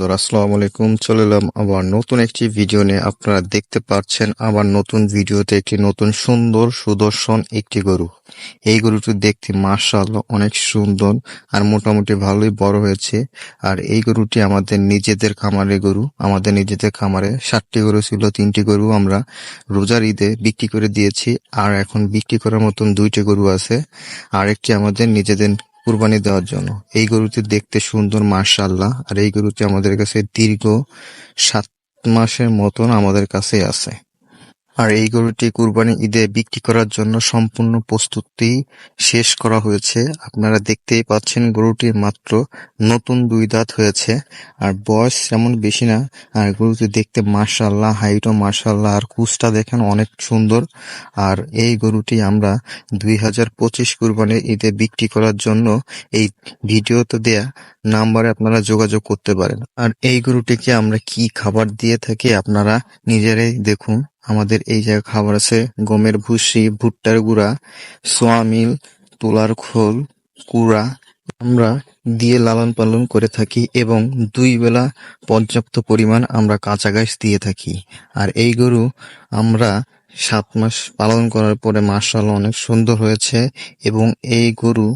বন্ধুরা, আসসালামু আলাইকুম। চলে এলাম আবার নতুন একটি ভিডিও নিয়ে। আপনারা দেখতে পাচ্ছেন আবার নতুন ভিডিওতে একটি নতুন সুন্দর সুদর্শন একটি গরু। এই গরুটি দেখতে মাশাআল্লাহ অনেক সুন্দর আর মোটামুটি ভালোই বড় হয়েছে। আর এই গরুটি আমাদের নিজেদের খামারের গরু। আমাদের নিজেদের খামারে 7টি গরু ছিল, 3টি গরু আমরা রোজার ঈদে বিক্রি করে দিয়েছি। আর এখন বিক্রি করার মতন 2টি গরু আছে, আর একটি আমাদের নিজেদের কুরবানি দেওয়ার জন্য। এই গরুটি দেখতে সুন্দর মাশাআল্লাহ। আর এই গরুটি আমাদের কাছে দীর্ঘ 7 মাসের মতন আমাদের কাছে আছে। আর এই গরুটি কুরবানি ঈদে বিক্রি করার জন্য সম্পূর্ণ প্রস্তুতি শেষ করা হয়েছে। আপনারা দেখতেই পাচ্ছেন গরুটির মাত্র নতুন 2 দাঁত হয়েছে, আর বয়স তেমন বেশি না। আর গরুটি দেখতে মাশাআল্লাহ, হাইটও মাশাআল্লাহ, আর কুচটা দেখেন অনেক সুন্দর। আর এই গরুটি আমরা 2025 কুরবানি ঈদে বিক্রি করার জন্য এই ভিডিওতে দেয়া নাম্বারে আপনারা যোগাযোগ করতে পারেন। আর এই গরুটিকে আমরা কি খাবার দিয়ে থাকি আপনারা নিজেরাই দেখুন। আমাদের এই জায়গায় খাবার আছে গমের ভুসি, ভুট্টার গুঁড়া, সোয়াবিন, তুলার খোল, কুড়া আমরা দিয়ে লালন পালন করে থাকি, এবং 2 বেলা পর্যাপ্ত পরিমাণ আমরা কাঁচা ঘাস দিয়ে থাকি। আর এই গরু আমরা 7 মাস পালন করার পরে মাশাআল্লাহ অনেক সুন্দর হয়েছে। এবং এই গরু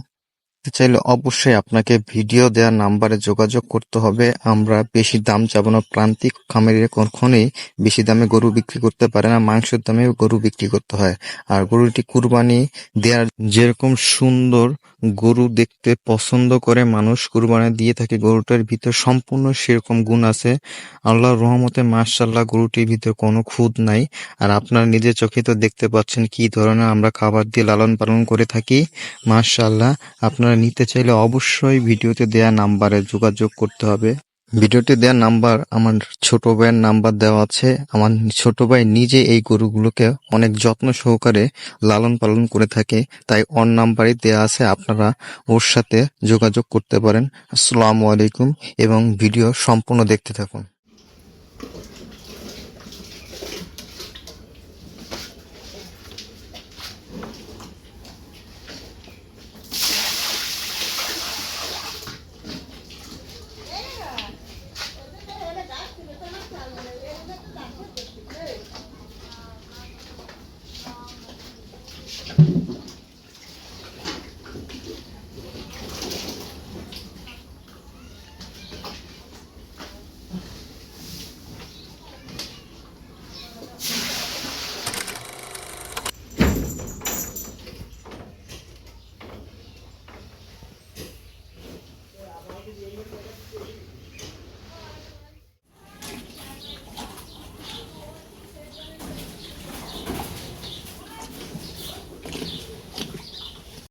চাইলে অবশ্যই আপনাকে ভিডিও দেওয়া নাম্বারে যোগাযোগ করতে হবে। আমরা বেশি দাম চাবো না। প্রান্তিক খামারিরা কখনোই বেশি দামে গরু বিক্রি করতে পারে না, মাংসের দামে গরু বিক্রি করতে হয়। আর গরুটি কুরবানি দেওয়ার যেরকম সুন্দর গরু দেখতে পছন্দ করে মানুষ কুরবানি দিয়ে থাকে, গরুটার ভিতর সম্পূর্ণ সেরকম গুণ আছে। আল্লাহর রহমতে মাশাআল্লাহ গরুটির ভিতর কোনো খুঁত নাই। আর আপনারা নিজের চোখে তো দেখতে পাচ্ছেন কি ধরনের আমরা খাবার দিয়ে লালন পালন করে থাকি। মাশাআল্লাহ, আপনারা নিতে চাইলে অবশ্যই ভিডিওতে দেয়া নাম্বারে যোগাযোগ করতে হবে। ভিডিওতে দেয়া নাম্বার আমার ছোট ভাইয়ের নাম্বার দেওয়া আছে। আমার ছোট ভাই নিজে এই গরুগুলোকে অনেক যত্ন সহকারে লালন পালন করে থাকে, তাই ওর নাম্বারই দেয়া আছে। আপনারা ওর সাথে যোগাযোগ করতে পারেন। আসসালামু আলাইকুম, এবং ভিডিও সম্পূর্ণ দেখতে থাকুন।